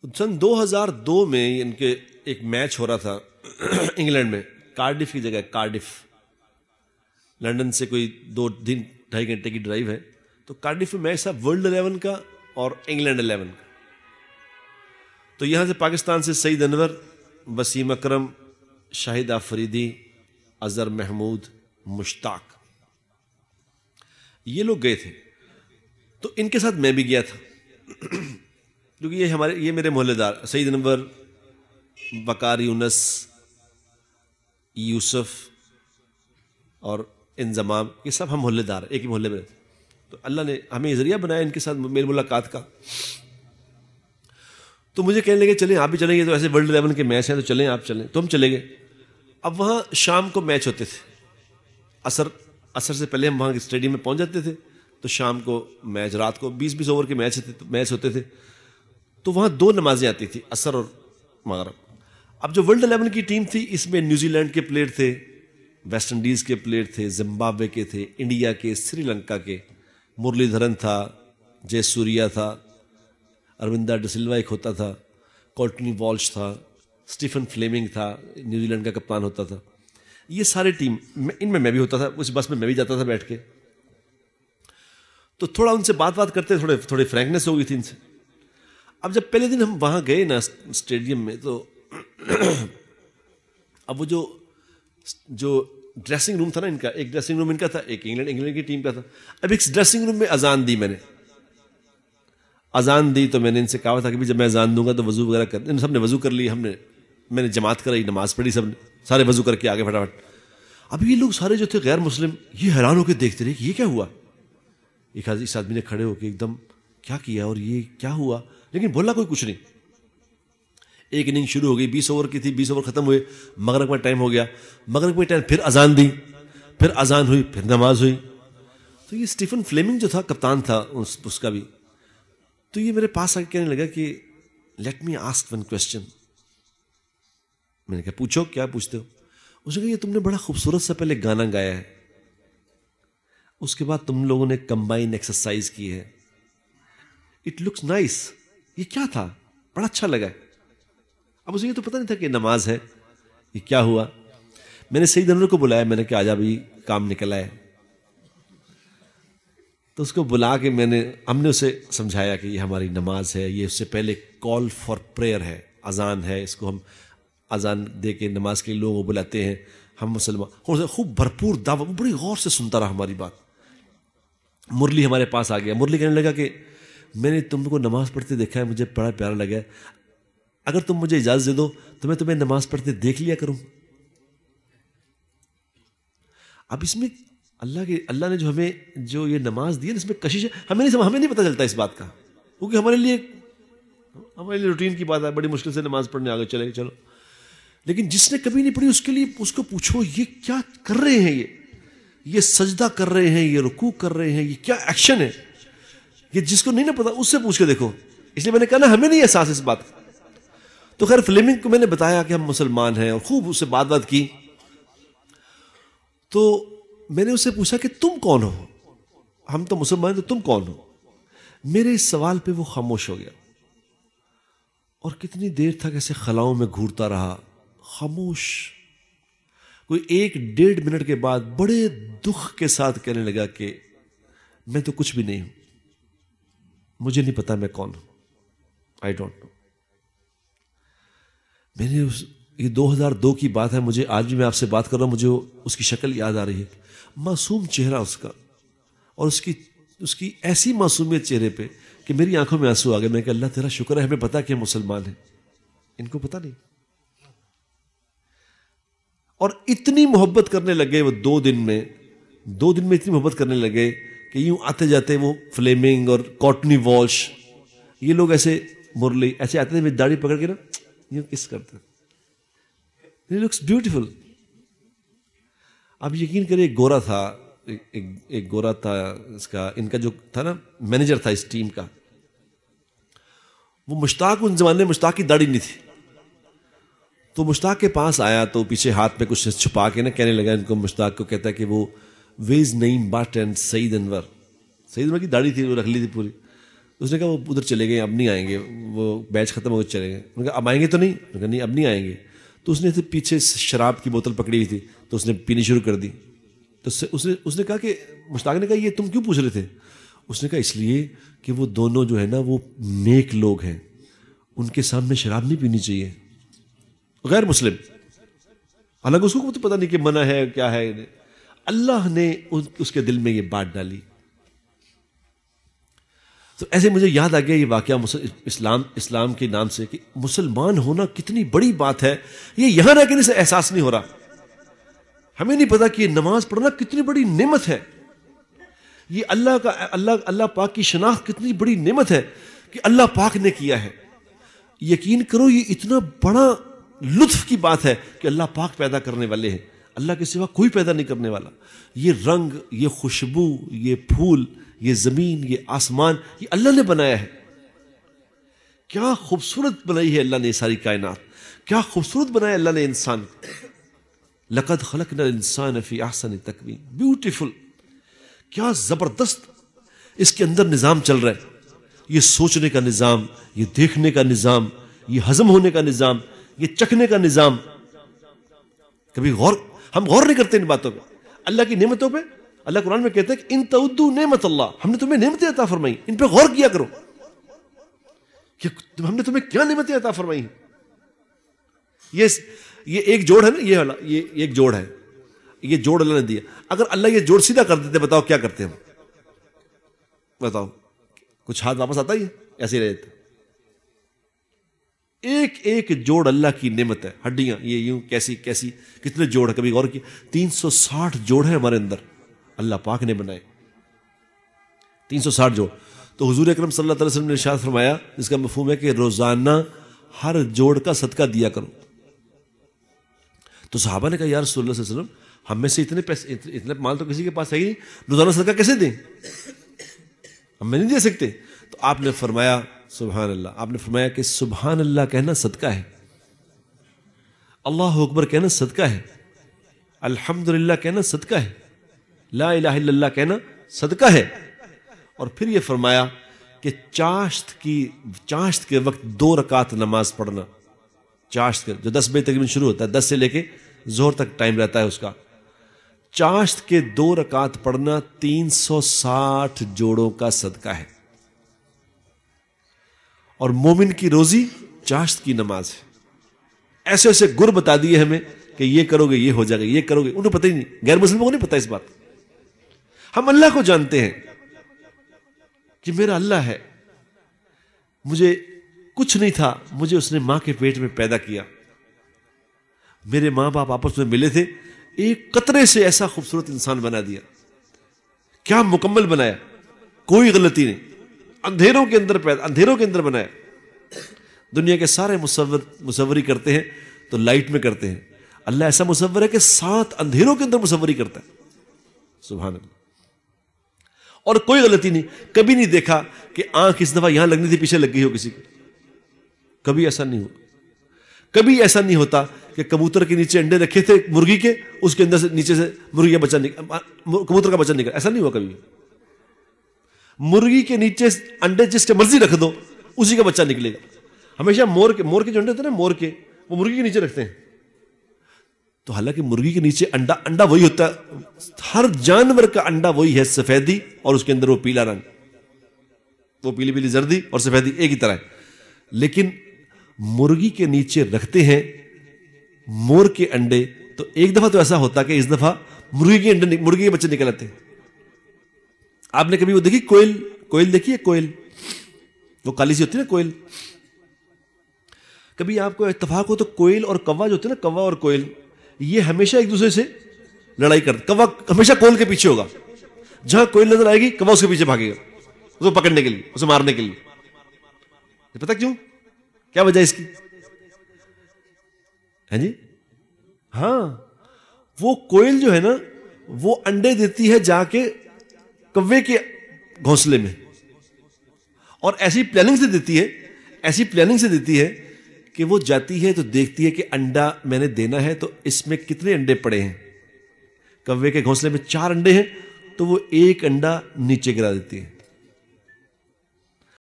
سن 2002 میں ان کے ایک میچ ہو رہا تھا انگلینڈ میں، کارڈف کی جگہ، کارڈف لنڈن سے کوئی 2-2.5 گھنٹے کی ڈرائیو ہے. تو کارڈف میں میچ تھا ورلڈ 11 کا اور انگلینڈ 11 کا. تو یہاں سے پاکستان سے سعید انور، وسیم اکرم، شاہد آفریدی، اظہر محمود، مشتاق، یہ لوگ گئے تھے. تو ان کے ساتھ میں بھی گیا تھا کیونکہ یہ میرے محلے دار سعید انور، بکار یونس، یوسف اور انضمام، یہ سب ہم محلے دار، ایک ہی محلے میں. تو اللہ نے ہمیں یہ ذریعہ بنایا ان کے ساتھ میری ملاقات کا. تو مجھے کہنے لگے چلیں آپ بھی چلیں گے، تو ایسے ورلڈ 11 کے میچ ہیں تو چلیں آپ چلیں. تو ہم چلے گئے. اب وہاں شام کو میچ ہوتے تھے، عصر سے پہلے ہم وہاں اسٹیڈیم میں پہنچ جاتے تھے. تو شام کو میچ، رات کو 20 اوور کے میچ ہوتے تھے. تو وہاں 2 نمازیں آتی تھی، عصر اور مغرب. اب جو ورلڈ 11 کی ٹیم تھی اس میں نیوزی لینڈ کے پلیئر تھے، ویسٹ انڈیز کے پلیئر تھے، زمبابوے کے تھے، انڈیا کے، سری لنکا کے، مرلی دھرن تھا، جے سوریا تھا، اروندہ ڈسلوا ایک ہوتا تھا، کورٹنی والش تھا، اسٹیفن فلیمنگ تھا، نیوزی لینڈ کا کپتان ہوتا تھا. یہ سارے ٹیم ان میں میں بھی ہوتا تھا، اس بس میں میں بھی جاتا تھا بیٹھ کے. تو تھوڑا ان سے بات کرتے، تھوڑی فرینکنیس ہو گئی تھی ان سے. اب جب پہلے دن ہم وہاں گئے نا اسٹیڈیم میں، تو اب وہ جو ڈریسنگ روم تھا نا ان کا، ایک ڈریسنگ روم ان کا تھا، ایک انگلینڈ کی ٹیم کا تھا. اب ایک ڈریسنگ روم میں اذان دی، میں نے اذان دی. تو میں نے ان سے کہا تھا کہ جب میں اذان دوں گا تو وضو وغیرہ کر. سب نے وضو کر لی، میں نے جماعت کرائی، نماز پڑھی، سب نے سارے وضو کر کے آگے فٹافٹ. اب یہ لوگ سارے جو تھے غیر مسلم، یہ حیران ہو کے دیکھتے رہے کہ یہ کیا ہوا. اس آدمی نے کھڑے ہو کے ایک دم کیا کیا اور یہ کیا ہوا، لیکن بولا کوئی کچھ نہیں. ایک اننگ شروع ہو گئی، 20 اوور کی تھی، 20 اوور ختم ہوئے، مغرب کا ٹائم ہو گیا. مغرب کا ٹائم پھر اذان دی، پھر اذان ہوئی، پھر نماز ہوئی. تو یہ اسٹیفن فلیمنگ جو تھا کپتان تھا اس کا بھی، تو یہ میرے پاس آ کے کہنے لگا کہ let me ask one question. میں نے کہا پوچھو، کیا پوچھتے ہو. اس نے کہا یہ تم نے بڑا خوبصورت سا پہلے گانا گایا ہے، اس کے بعد تم لوگوں نے کمبائن ایکسرسائز کی ہے، اٹ لکس نائس. یہ کیا تھا، بڑا اچھا لگا. اب اسے یہ تو پتہ نہیں تھا کہ نماز ہے، یہ کیا ہوا. میں نے سعید انور کو بلایا، میں نے کہا آجا بھائی کام نکلا ہے. تو اس کو بلا کے ہم نے اسے سمجھایا کہ یہ ہماری نماز ہے، یہ اس سے پہلے کال فار پریئر ہے، اذان ہے، اس کو ہم اذان دے کے نماز کے لوگوں کو بلاتے ہیں ہم مسلمان. خوب بھرپور دعوت، بڑی غور سے سنتا رہا ہماری بات. مرلی ہمارے پاس آ گیا. مرلی کہنے لگا کہ میں نے تم کو نماز پڑھتے دیکھا ہے، مجھے بڑا پیارا لگا ہے، اگر تم مجھے اجازت دے دو تو میں تمہیں نماز پڑھتے دیکھ لیا کروں. اب اس میں اللہ نے جو ہمیں جو یہ نماز دی ہے اس میں کشش ہے، ہمیں نہیں پتہ چلتا اس بات کا، کیونکہ ہمارے لیے روٹین کی بات ہے، بڑی مشکل سے نماز پڑھنے آگے چلے چلو. لیکن جس نے کبھی نہیں پڑھی اس کے لیے اس کو پوچھو یہ کیا کر رہے ہیں، یہ سجدہ کر رہے ہیں، یہ رکوع کر رہے ہیں، یہ کیا ایکشن ہے. یہ جس کو نہیں نہ پتا اس سے پوچھ کے دیکھو. اس لیے میں نے کہا نا ہمیں نہیں احساس اس بات کا. تو خیر فلیمنگ کو میں نے بتایا کہ ہم مسلمان ہیں اور خوب اس سے بات کی. تو میں نے اس سے پوچھا کہ تم کون ہو، ہم تو مسلمان ہیں تو تم کون ہو. میرے اس سوال پہ وہ خاموش ہو گیا اور کتنی دیر تک ایسے خلاؤں میں گھورتا رہا، خاموش. کوئی 1-1.5 منٹ کے بعد بڑے دکھ کے ساتھ کہنے لگا کہ میں تو کچھ بھی نہیں ہوں، مجھے نہیں پتا میں کون ہوں، آئی ڈونٹ نو. میں نے یہ 2002 کی بات ہے، مجھے آج بھی میں آپ سے بات کر رہا ہوں، مجھے اس کی شکل یاد آ رہی ہے، معصوم چہرہ اس کا، اور اس کی ایسی معصومیت چہرے پہ کہ میری آنکھوں میں آنسو آ گئے. میں کہ اللہ تیرا شکر ہے ہمیں پتا کہ ہم مسلمان ہیں، ان کو پتا نہیں. اور اتنی محبت کرنے لگے وہ 2 دن میں اتنی محبت کرنے لگے کہ یوں آتے جاتے وہ فلیمنگ اور کورٹنی والش، یہ لوگ ایسے مرلی ایسے آتے تھے، میری داڑھی پکڑ کے نا یوں کس کرتے، It looks beautiful. اب یقین کریں ایک گورا تھا، ایک گورا تھا اس کا، ان کا جو تھا نا مینیجر تھا اس ٹیم کا، وہ مشتاق، ان زمانے میں مشتاق کی داڑھی نہیں تھی. تو مشتاق کے پاس آیا تو پیچھے ہاتھ میں کچھ چھپا کے نا کہنے لگا ان کو، مشتاق کو کہتا ہے کہ وہ ویز نعیم بٹ اینڈ سعید انور کی داڑھی تھی، وہ رکھ لی تھی پوری. تو اس نے کہا وہ ادھر چلے گئے، اب نہیں آئیں گے، وہ بیچ ختم ہو گئے چلے گئے. انہوں نے کہا اب آئیں گے تو نہیں؟ انہوں نے کہا نہیں اب نہیں آئیں گے. تو اس نے پیچھے شراب کی بوتل پکڑی ہوئی تھی تو اس نے پینی شروع کر دی. تو اس نے کہا کہ مشتاق نے کہا یہ تم کیوں پوچھ رہے تھے؟ اس نے کہا اس لیے کہ وہ دونوں جو ہے نا وہ نیک لوگ ہیں، ان کے سامنے شراب نہیں پینی چاہیے. غیر مسلم، حالانکہ اس کو تو پتہ نہیں کہ منع ہے کیا ہے. اللہ نے اس کے دل میں یہ بات ڈالی. تو ایسے مجھے یاد آ گیا یہ واقعہ اسلام کے نام سے کہ مسلمان ہونا کتنی بڑی بات ہے. یہ یہاں رہ کے سے احساس نہیں ہو رہا. ہمیں نہیں پتا کہ یہ نماز پڑھنا کتنی بڑی نعمت ہے. یہ اللہ پاک کی شناخت کتنی بڑی نعمت ہے کہ اللہ پاک نے کیا ہے. یقین کرو یہ اتنا بڑا لطف کی بات ہے کہ اللہ پاک پیدا کرنے والے ہیں، اللہ کے سوا کوئی پیدا نہیں کرنے والا. یہ رنگ، یہ خوشبو، یہ پھول، یہ زمین، یہ آسمان، یہ اللہ نے بنایا ہے. کیا خوبصورت بنائی ہے اللہ نے ساری کائنات. کیا خوبصورت بنایا اللہ نے انسان. لقد خلقنا الانسان فی احسن تقویم. بیوٹیفل. کیا زبردست اس کے اندر نظام چل رہا ہے. یہ سوچنے کا نظام، یہ دیکھنے کا نظام، یہ ہضم ہونے کا نظام، یہ چکھنے کا نظام. کبھی ہم غور نہیں کرتے ان باتوں پہ، اللہ کی نعمتوں پہ. اللہ قرآن میں کہتا ہے کہ ان تعدوا نعمت اللہ، ہم نے تمہیں نعمتیں عطا فرمائی، ان پہ غور کیا کرو کہ ہم نے تمہیں کیا نعمتیں عطا فرمائی ہیں. یہ ایک جوڑ ہے نا، یہ ایک جوڑ ہے، یہ جوڑ اللہ نے دیا. اگر اللہ یہ جوڑ سیدھا کر دیتے بتاؤ کیا کرتے ہم؟ بتاؤ کچھ ہاتھ واپس آتا ہی ہے؟ ایسے ہی رہتے. ایک ایک جوڑ اللہ کی نعمت ہے. ہڈیاں یہ یوں کیسی کیسی کتنے جوڑ ہے، کبھی غور کی؟ 360 جوڑ ہے ہمارے اندر، اللہ پاک نے بنائے 360 جوڑ. تو حضور اکرم صلی اللہ علیہ وسلم نے ارشاد فرمایا، اس کا مفہوم ہے کہ روزانہ ہر جوڑ کا صدقہ دیا کرو. تو صحابہ نے کہا یا رسول اللہ صلی اللہ علیہ وسلم ہم میں سے اتنے پیسے اتنے مال تو کسی کے پاس ہے ہی نہیں، روزانہ صدقہ کیسے دیں؟ ہم نہیں دے سکتے. تو آپ نے فرمایا سبحان اللہ، آپ نے فرمایا کہ سبحان اللہ کہنا صدقہ ہے، اللہ اکبر کہنا صدقہ ہے، الحمدللہ کہنا صدقہ ہے، لا الہ الا اللہ کہنا صدقہ ہے. اور پھر یہ فرمایا کہ چاشت کے وقت 2 رکعت نماز پڑھنا. چاشت کے جو 10 بجے تقریباً شروع ہوتا ہے، 10 سے لے کے ظہر تک ٹائم رہتا ہے اس کا. چاشت کے 2 رکعت پڑھنا 360 جوڑوں کا صدقہ ہے. اور مومن کی روزی چاشت کی نماز ہے. ایسے ایسے گر بتا دیے ہمیں کہ یہ کرو گے یہ ہو جائے گا، یہ کرو گے. انہیں پتہ ہی نہیں، غیر مسلموں کو نہیں پتہ اس بات. ہم اللہ کو جانتے ہیں کہ میرا اللہ ہے، مجھے کچھ نہیں تھا، مجھے اس نے ماں کے پیٹ میں پیدا کیا. میرے ماں باپ آپس میں ملے تھے، ایک قطرے سے ایسا خوبصورت انسان بنا دیا. کیا مکمل بنایا، کوئی غلطی نہیں. اندھیروں کے اندر بنایا. دنیا کے سارے مصوری کرتے ہیں تو لائٹ میں کرتے ہیں، اللہ ایسا مصور ہے کہ 7 اندھیروں کے اندر مصوری کرتا ہے. سبحان اللہ. اور کوئی غلطی نہیں. کبھی نہیں دیکھا کہ آنکھ اس دفعہ یہاں لگنی تھی پیچھے لگ گئی ہو کسی کی. کبھی ایسا نہیں ہوا. کبھی ایسا نہیں ہوتا کہ کبوتر کے نیچے انڈے رکھے تھے مرغی کے، اس کے اندر سے نیچے سے مرغی کا بچہ کبوتر کا بچہ نکلا. ایسا نہیں ہوا کبھی. مرغی کے نیچے انڈے جس کے مرضی رکھ دو اسی کا بچہ نکلے گا. ہمیشہ مور کے جو انڈے ہوتے ہیں نا، مور کے وہ مرغی کے نیچے رکھتے ہیں. تو حالانکہ مرغی کے نیچے انڈا وہی ہوتا ہے، ہر جانور کا انڈا وہی ہے، سفیدی اور اس کے اندر وہ پیلا رنگ، وہ پیلی پیلی زردی اور سفیدی ایک ہی طرح ہے. لیکن مرغی کے نیچے رکھتے ہیں مور کے انڈے، تو ایک دفعہ تو ایسا ہوتا کہ اس دفعہ مرغی کے بچے نکل آتے ہیں. آپ نے کبھی وہ دیکھی کوئل دیکھی ہے؟ کوئل وہ کالی سی ہوتی ہے نا کوئل. کبھی آپ کو اتفاق ہو تو کوئل اور کوا جو ہوتے ہیں نا، کوا اور کوئل، یہ ہمیشہ ایک دوسرے سے لڑائی کرتے. کوا ہمیشہ کوئل کے پیچھے ہوگا، جہاں کوئل نظر آئے گی کوا اس کے پیچھے بھاگے گا، اس کو پکڑنے کے لیے، اسے مارنے کے لیے. پتا کیوں؟ کیا وجہ اس کی ہے جی؟ ہاں، وہ کوئل جو ہے نا وہ انڈے دیتی ہے جا کے کوے کے گھونسلے میں، اور ایسی پلاننگ سے دیتی ہے کہ وہ جاتی ہے تو دیکھتی ہے کہ انڈا میں نے دینا ہے تو اس میں کتنے انڈے پڑے ہیں. کوے کے گھونسلے میں 4 انڈے ہیں تو وہ ایک انڈا نیچے گرا دیتی ہے.